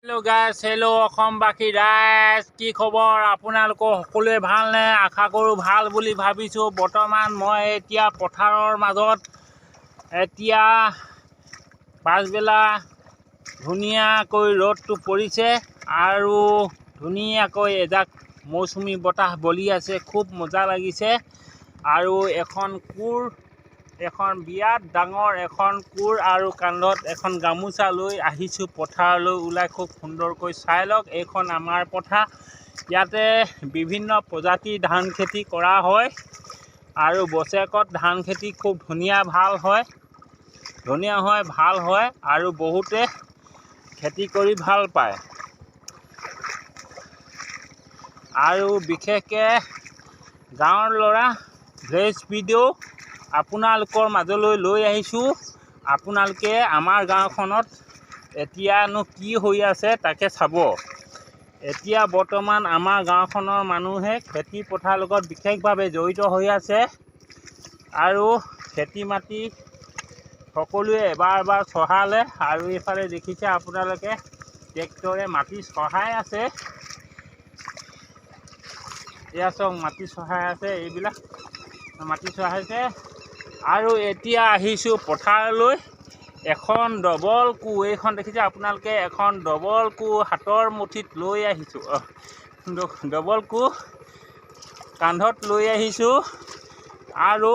Hello guys, hello অসমবাসী ৰাইজ, কি খবৰ? আপোনালোকৰ সকলোৱে ভালনে? আশা কৰোঁ ভাল বুলি ভাবিছোঁ। বৰ্তমান মই এতিয়া পথাৰৰ মাজত এতিয়া পাছবেলা ধুনীয়াকৈ ৰ'দটো পৰিছে আৰু ধুনীয়াকৈ এজাক মৌচুমী বতাহ বলি আছে। খুব মজা লাগিছে আৰু এখন বিৰাট ডাঙৰ এখন কোৰ আৰু কান্ধত এখন গামোচা লৈ আহিছোঁ পথাৰলৈ ওলাই। খুব সুন্দৰকৈ চাই লওক, এইখন আমাৰ পথাৰ। ইয়াতে বিভিন্ন প্ৰজাতিৰ ধান খেতি কৰা হয় আৰু বছৰেকত ধান খেতি খুব ধুনীয়া ভাল হয় আৰু বহুতে খেতি কৰি ভাল পায়। আৰু বিশেষকৈ গাঁৱৰ ল'ৰা ভিলেজ ভিডিঅ' আপোনালোকৰ মাজলৈ লৈ আহিছোঁ। আপোনালোকে আমাৰ গাঁওখনত এতিয়ানো কি হৈ আছে তাকে চাব। এতিয়া বৰ্তমান আমাৰ গাঁওখনৰ মানুহে খেতি পথাৰৰ লগত বিশেষভাৱে জড়িত হৈ আছে আৰু খেতি মাটি সকলোৱে এবাৰ চহালে আৰু এইফালে দেখিছে আপোনালোকে ট্ৰেক্টৰে মাটি চহাই আছে। এয়া চাওক, মাটি চহাই আছে, এইবিলাক মাটি চহাইছে। আৰু এতিয়া আহিছোঁ পথাৰলৈ। এখন ডবল কোৰ, এইখন দেখিছে আপোনালোকে, এখন ডবল কোৰ হাতৰ মুঠিত লৈ আহিছোঁ। ডবল কোৰ কান্ধত লৈ আহিছোঁ আৰু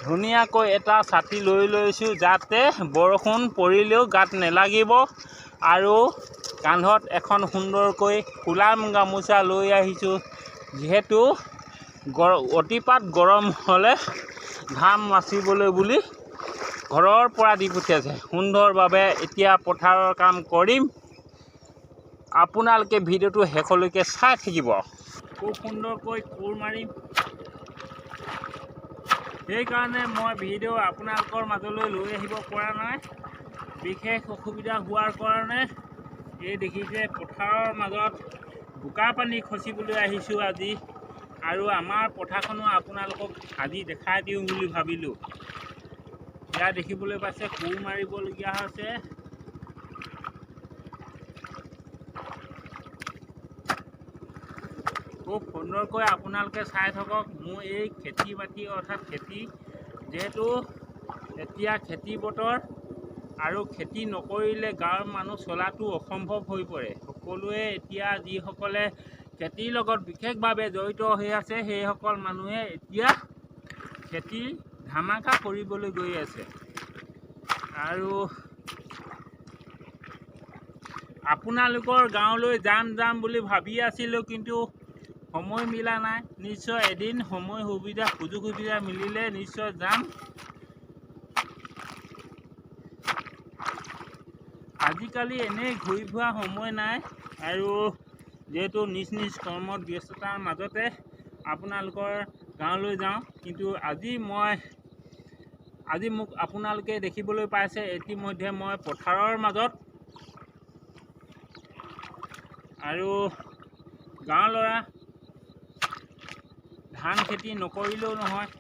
ধুনীয়াকৈ এটা ছাতি লৈ লৈছোঁ যাতে বৰষুণ পৰিলেও গাত নেলাগিব। আৰু কান্ধত এখন সুন্দৰকৈ কোলাম গামোচা লৈ আহিছোঁ, যিহেতু অতিপাত গৰম হ'লে ঘাম মাচিবলৈ বুলি ঘৰৰ পৰা দি পঠিয়াইছে। সুন্দৰভাৱে এতিয়া পথাৰৰ কাম কৰিম। আপোনালোকে ভিডিঅ'টো শেষলৈকে চাই থাকিব। খুব সুন্দৰকৈ কোৰ মাৰিম, সেইকাৰণে মই ভিডিঅ' আপোনালোকৰ মাজলৈ লৈ আহিব পৰা নাই, বিশেষ অসুবিধা হোৱাৰ কাৰণে। এই দেখিছে পথাৰৰ মাজত বোকা পানী খচিবলৈ আহিছোঁ আজি, আৰু আমাৰ পথাৰখনো আপোনালোকক আজি দেখাই দিওঁ বুলি ভাবিলোঁ। ইয়াত দেখিবলৈ পাইছে কোৰ মাৰিবলগীয়া হৈছে। খুব সুন্দৰকৈ আপোনালোকে চাই থাকক মোৰ এই খেতি বাতি, অৰ্থাৎ খেতি, যিহেতু এতিয়া খেতি বতৰ আৰু খেতি নকৰিলে গাঁৱৰ মানুহ চলাটো অসম্ভৱ হৈ পৰে। সকলোৱে এতিয়া যিসকলে খেতিৰ লগত বিশেষভাৱে জড়িত হৈ আছে, সেইসকল মানুহে এতিয়া খেতি ধামাকা কৰিবলৈ গৈ আছে। আৰু আপোনালোকৰ গাঁৱলৈ যাম বুলি ভাবি আছিলোঁ, কিন্তু সময় মিলা নাই। নিশ্চয় এদিন সময় সুযোগ সুবিধা মিলিলে নিশ্চয় যাম। আজিকালি এনেই ঘূৰি ফুৰা সময় নাই, আৰু যিহেতু নিজ কৰ্মত ব্যস্ততাৰ মাজতে আপোনালোকৰ গাঁৱলৈ যাওঁ। কিন্তু আজি মোক আপোনালোকে দেখিবলৈ পাইছে ইতিমধ্যে মই পথাৰৰ মাজত। আৰু গাঁৱৰ ল'ৰা ধান খেতি নকৰিলেও নহয়।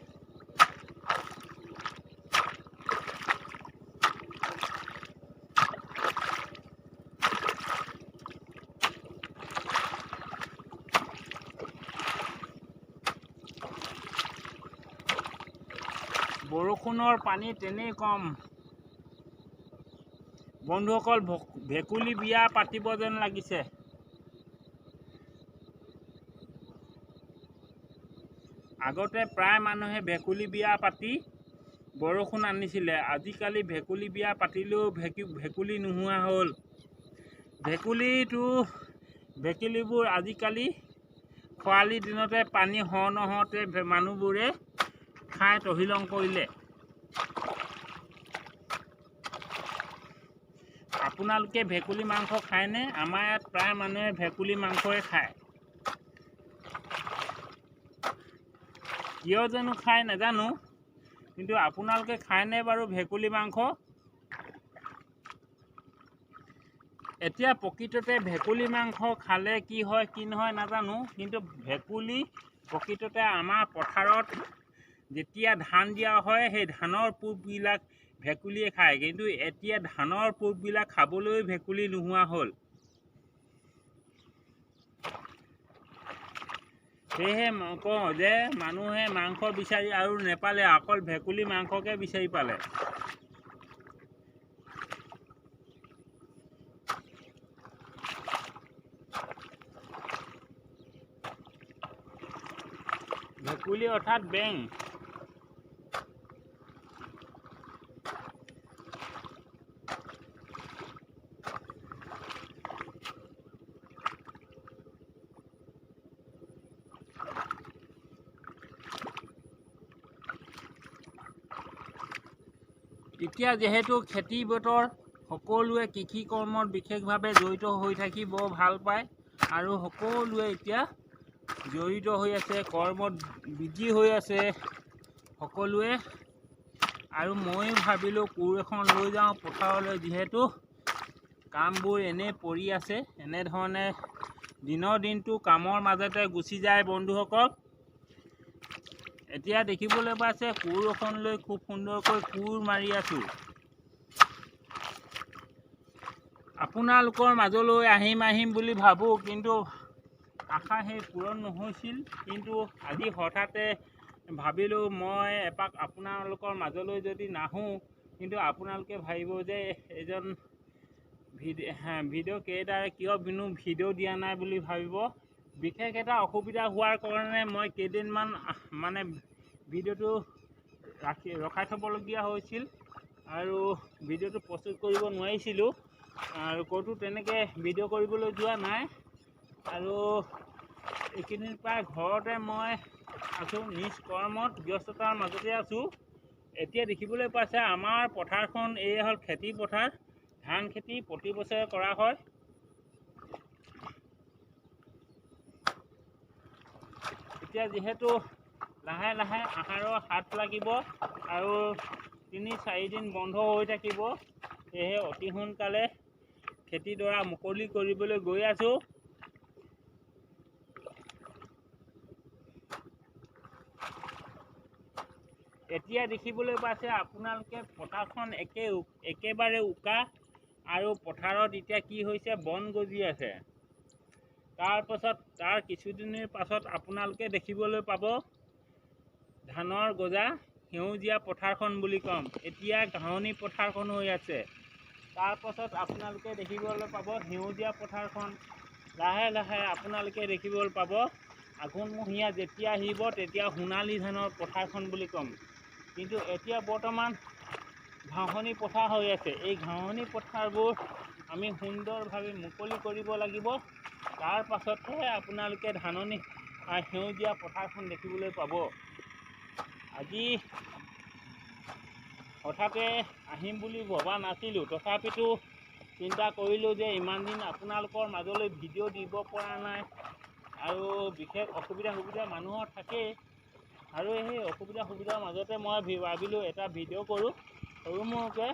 বৰষুণৰ পানী তেনেই কম। বন্ধুসকল, ভেকুলী বিয়া পাতিব যেন লাগিছে। আগতে প্ৰায় মানুহে ভেকুলী বিয়া পাতি বৰষুণ আনিছিলে। আজিকালি ভেকুলী বিয়া পাতিলেও ভেকুলী নোহোৱা হ'ল। ভেকুলীবোৰ আজিকালি খৰালি দিনতে পানী নহওঁতে মানুহবোৰে খাই তহিলং কৰিলে। আপোনালোকে ভেকুলী মাংস খায়নে? আমাৰ ইয়াত প্ৰায় মানুহে ভেকুলী মাংসই খায়। কিয় জানো খাই নাজানো, কিন্তু আপোনালোকে খায়নে বাৰু ভেকুলী মাংস? এতিয়া প্ৰকৃততে ভেকুলী মাংস খালে কি হয় কি নহয় নাজানো, কিন্তু ভেকুলী প্ৰকৃততে আমাৰ পথাৰত যেতিয়া ধান দিয়া হয়, সেই ধানৰ পোকবিলাক ভেকুলীয়ে খায়, কিন্তু এতিয়া ধানৰ পোকবিলাক খাবলৈ ভেকুলী নোহোৱা হ'ল। সেয়েহে কওঁ যে মানুহে মাংস বিচাৰি আৰু নেপালে, অকল ভেকুলী মাংসকে বিচাৰি পালে। ভেকুলী অৰ্থাৎ বেং। এতিয়া যিহেতু খেতি বতৰ, সকলোৱে কৃষি কৰ্মত বিশেষভাৱে জড়িত হৈ থাকি বৰ ভাল পায় আৰু সকলোৱে এতিয়া জড়িত হৈ আছে, কৰ্মত বিজি হৈ আছে সকলোৱে। আৰু মই ভাবিলোঁ কোৰ এখন লৈ যাওঁ পথাৰলৈ, যিহেতু কামবোৰ এনেই পৰি আছে। এনেধৰণে দিনৰ দিনটো কামৰ মাজতে গুচি যায় বন্ধুসকল। এতিয়া দেখিবলৈ পাইছে কোৰ এখন লৈ খুব সুন্দৰকৈ কোৰ মাৰি আছোঁ। আপোনালোকৰ মাজলৈ আহিম বুলি ভাবোঁ, কিন্তু আশা সেই পূৰণ নহৈছিল। কিন্তু আজি হঠাতে ভাবিলোঁ মই এপাক আপোনালোকৰ মাজলৈ যদি নাহোঁ, কিন্তু আপোনালোকে ভাবিব যে এজন ভিডিঅ' ক্ৰিয়েটাৰে কিয় ভিডিঅ' দিয়া নাই বুলি ভাবিব। বিশেষ এটা অসুবিধা হোৱাৰ কাৰণে মই কেইদিনমান মানে ভিডিঅ'টো ৰখাই থ'বলগীয়া হৈছিল আৰু ভিডিঅ'টো প্ৰস্তুত কৰিব নোৱাৰিছিলোঁ। আৰু ক'তো তেনেকৈ ভিডিঅ' কৰিবলৈ যোৱা নাই। আৰু এইকেইদিন প্ৰায় ঘৰতে মই আছোঁ, নিজ কৰ্মত ব্যস্ততাৰ মাজতে আছোঁ। এতিয়া দেখিবলৈ পাইছে আমাৰ পথাৰখন এই হ'ল খেতি পথাৰ। ধান খেতি প্ৰতি বছৰে কৰা হয়। এতিয়া যিহেতু লাহে লাহে আহাৰৰ হাত লাগিব আৰু ৩-৪ দিন বন্ধ হৈ থাকিব, সেয়েহে অতি সোনকালে খেতিডৰা মুকলি কৰিবলৈ গৈ আছোঁ। এতিয়া দেখিবলৈ পাইছে আপোনালোকে পথাৰখন একেবাৰে উকা আৰু পথাৰত এতিয়া কি হৈছে, বন গজি আছে। তাৰ কিছুদিনৰ পাছত আপোনালোকে দেখিবলৈ পাব ধানৰ গজা, সেউজীয়া পথাৰখন বুলি ক'ম। এতিয়া ঘাঁহনি পথাৰখন হৈ আছে। তাৰপাছত আপোনালোকে দেখিবলৈ পাব সেউজীয়া পথাৰখন। লাহে লাহে আপোনালোকে দেখিবলৈ পাব আঘোণমহীয়া যেতিয়া আহিব, তেতিয়া সোণালী ধানৰ পথাৰখন বুলি ক'ম। কিন্তু এতিয়া বৰ্তমান ঘাঁহনি পথাৰ হৈ আছে। এই ঘাঁহনি পথাৰবোৰ আমি সুন্দৰভাৱে মুকলি কৰিব লাগিব। তাৰ পাছতহে আপোনালোকে সেউজীয়া পথাৰখন দেখিবলৈ পাব। আজি হঠাতে আহিম বুলি ভবা নাছিলোঁ, তথাপিতো চিন্তা কৰিলোঁ যে ইমান দিন আপোনালোকৰ মাজলৈ ভিডিঅ' দিব পৰা নাই আৰু বিশেষ অসুবিধা মানুহৰ থাকেই। আৰু সেই অসুবিধাৰ মাজতে মই ভাবিলোঁ এটা ভিডিঅ' কৰোঁ সৰু মৰুকৈ।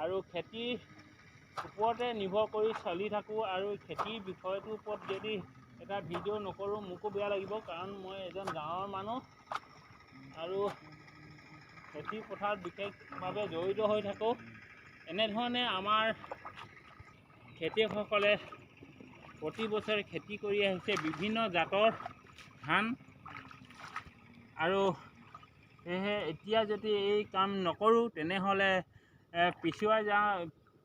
আৰু খেতিৰ ওপৰতে নিৰ্ভৰ কৰি চলি থাকোঁ, আৰু খেতিৰ বিষয়টোৰ ওপৰত যদি এটা ভিডিঅ' নকৰোঁ মোকো বেয়া লাগিব, কাৰণ মই এজন গাঁৱৰ মানুহ আৰু খেতি পথাৰত বিশেষভাৱে জড়িত হৈ থাকোঁ। এনেধৰণে আমাৰ খেতিয়কসকলে প্ৰতি বছৰে খেতি কৰি আহিছে বিভিন্ন জাতৰ ধান। আৰু সেয়েহে এতিয়া যদি এই কাম নকৰোঁ তেনেহ'লে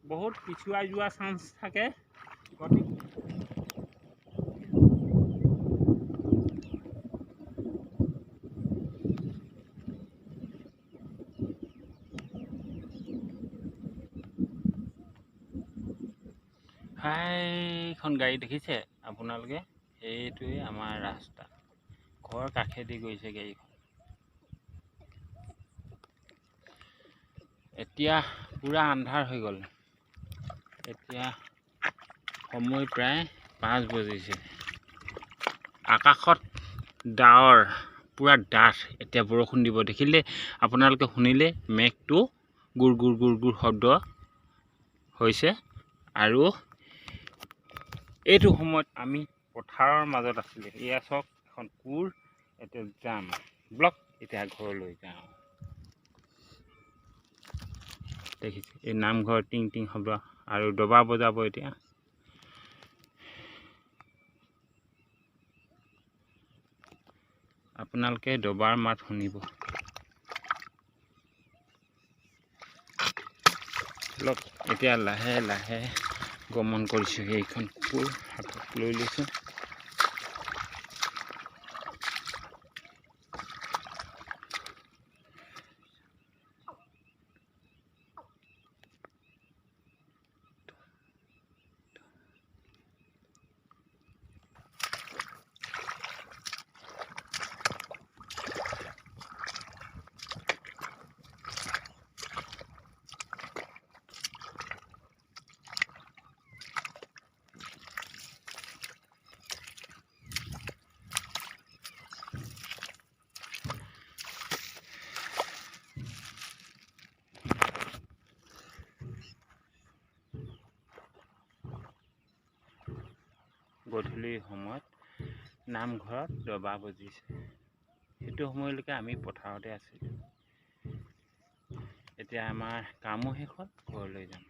বহুত পিছুৱাই যোৱা চান্স থাকে। এইখন গাড়ী দেখিছে আপোনালোকে, এইটোৱে আমাৰ ৰাস্তা, ঘৰ কাষেদি গৈছে গাড়ীখন। এতিয়া পূৰা আন্ধাৰ হৈ গ'ল। এতিয়া সময় প্ৰায় 5 বাজিছে। আকাশত ডাৱৰ পূৰা ডাঠ। এতিয়া বৰষুণ দিব। দেখিলে আপোনালোকে শুনিলে মেঘটো গুৰ গুৰ শব্দ হৈছে। আৰু এইটো সময়ত আমি পথাৰৰ মাজত আছিলোঁ। এয়া চাওক এখন কোৰ, এতিয়া যাম ব্লক, এতিয়া ঘৰলৈ যাওঁ। দেখিছে এই নামঘৰ টিং টিং শব্দ আৰু ডবা বজাব এতিয়া আপোনালোকে ডবাৰ মাত শুনিব লওক এতিয়া লাহে লাহে গমন কৰিছোঁ এইখন কুকুৰ হাতত লৈ লৈছোঁ গধূলি সময়ত নামঘৰত ডবা বজিছে সেইটো সময়লৈকে আমি পথাৰতে আছিলোঁ এতিয়া আমাৰ কামো শেষ হ'ল ঘৰলৈ যাম